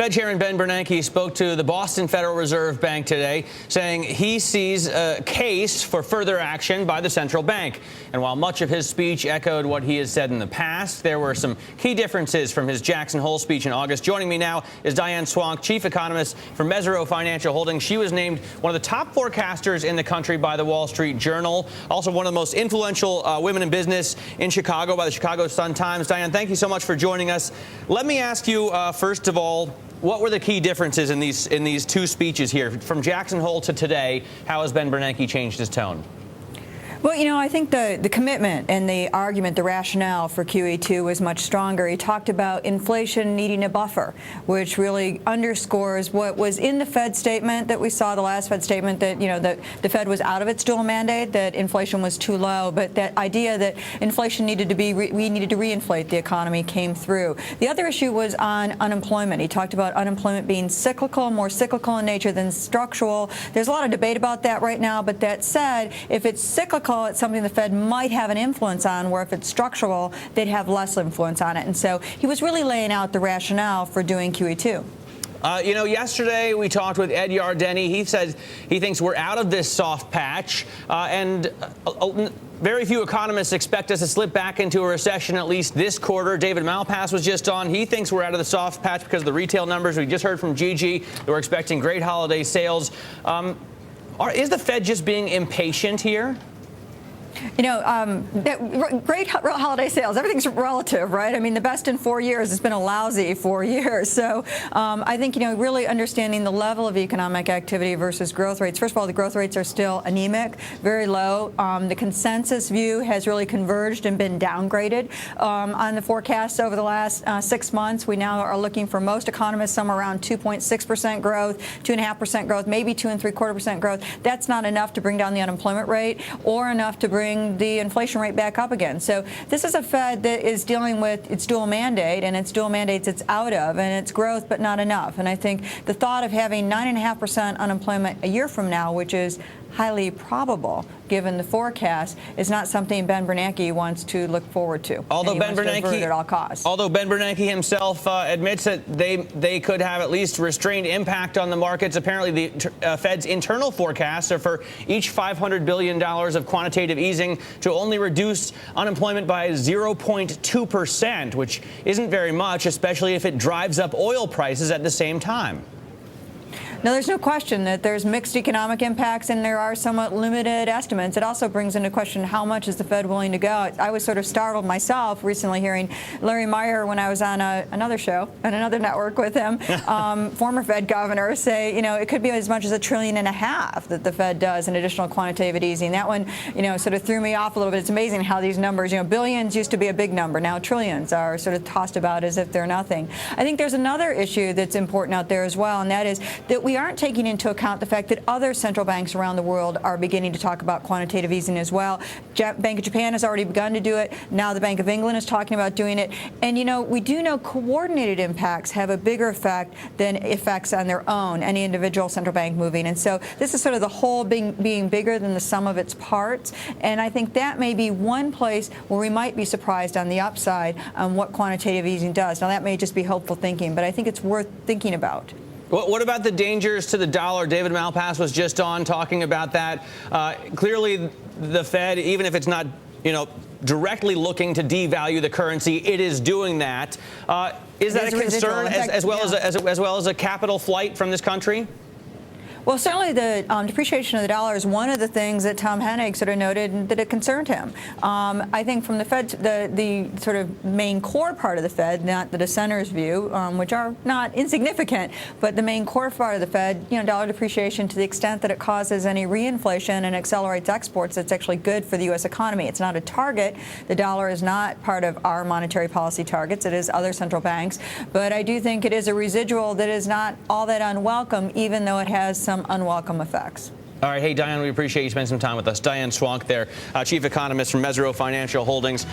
Fed Chairman Ben Bernanke spoke to the Boston Federal Reserve Bank today, saying he sees a case for further action by the central bank. And while much of his speech echoed what he has said in the past, there were some key differences from his Jackson Hole speech in August. Joining me now is Diane Swonk, chief economist for Mesirow Financial Inc. She was named one of the top forecasters in the country by the Wall Street Journal, also one of the most influential women in business in Chicago by the Chicago Sun-Times. Diane, thank you so much for joining us. Let me ask you, first of all, what were the key differences in these two speeches here? From Jackson Hole to today, how has Ben Bernanke changed his tone? Well, you know, I think the commitment and the argument, the rationale for QE2 was much stronger. He talked about inflation needing a buffer, which really underscores what was in the Fed statement that we saw, the last Fed statement, that, you know, the Fed was out of its dual mandate, that inflation was too low, but that idea that inflation needed to be, we needed to reinflate the economy came through. The other issue was on unemployment. He talked about unemployment being cyclical, more cyclical in nature than structural. There's a lot of debate about that right now, but that said, if it's cyclical, it's something the Fed might have an influence on, where if it's structural, they'd have less influence on it. And so he was really laying out the rationale for doing QE2. You know, yesterday we talked with Ed Yardeni. He said he thinks we're out of this soft patch, and very few economists expect us to slip back into a recession, at least this quarter. David Malpass was just on. He thinks we're out of the soft patch because of the retail numbers. We just heard from Gigi that we're expecting great holiday sales. Is the Fed just being impatient here? You know, great holiday sales. Everything's relative, right? I mean, the best in 4 years has been a lousy 4 years. So I think, you know, really understanding the level of economic activity versus growth rates. First of all, the growth rates are still anemic, very low. The consensus view has really converged and been downgraded on the forecasts over the last 6 months. We now are looking for most economists somewhere around 2.6% growth, 2.5% growth, maybe 2.75% growth. That's not enough to bring down the unemployment rate or enough to bring the inflation rate back up again. So this is a Fed that is dealing with its dual mandate, and its dual mandates it's out of, and it's growth but not enough. And I think the thought of having 9.5% unemployment a year from now, which is highly probable given the forecast, is not something Ben Bernanke wants to look forward to. Although Ben Bernanke, at all costs. Although Ben Bernanke himself admits that they could have at least restrained impact on the markets. Apparently, the Fed's internal forecasts are for each $500 billion of quantitative easing to only reduce unemployment by 0.2%, which isn't very much, especially if it drives up oil prices at the same time. Now, there's no question that there's mixed economic impacts, and there are somewhat limited estimates. It also brings into question how much is the Fed willing to go. I was sort of startled myself recently hearing Larry Meyer, when I was on another show and another network with him, former Fed governor, say, you know, it could be as much as $1.5 trillion that the Fed does in additional quantitative easing. That one, you know, sort of threw me off a little bit. It's amazing how these numbers, you know, billions used to be a big number. Now trillions are sort of tossed about as if they're nothing. I think there's another issue that's important out there as well, and that is that we aren't taking into account the fact that other central banks around the world are beginning to talk about quantitative easing as well. Bank of Japan has already begun to do it. Now the Bank of England is talking about doing it. And, you know, we do know coordinated impacts have a bigger effect than effects on their own, any individual central bank moving. And so this is sort of the whole being bigger than the sum of its parts. And I think that may be one place where we might be surprised on the upside on what quantitative easing does. Now, that may just be hopeful thinking, but I think it's worth thinking about. What about the dangers to the dollar? David Malpass was just on talking about that. Clearly, the Fed, even if it's not, you know, directly looking to devalue the currency, it is doing that. Is that a concern as well as a capital flight from this country? Well, certainly the depreciation of the dollar is one of the things that Tom Hennig sort of noted that it concerned him. I think from the Fed, the sort of main core part of the Fed, not the dissenters' view, which are not insignificant, but the main core part of the Fed, you know, dollar depreciation to the extent that it causes any reinflation and accelerates exports, that's actually good for the U.S. economy. It's not a target. The dollar is not part of our monetary policy targets. It is other central banks. But I do think it is a residual that is not all that unwelcome, even though it has some unwelcome effects. All right. Hey, Diane, we appreciate you spending some time with us. Diane Swonk there, chief economist from Mesirow Financial Holdings.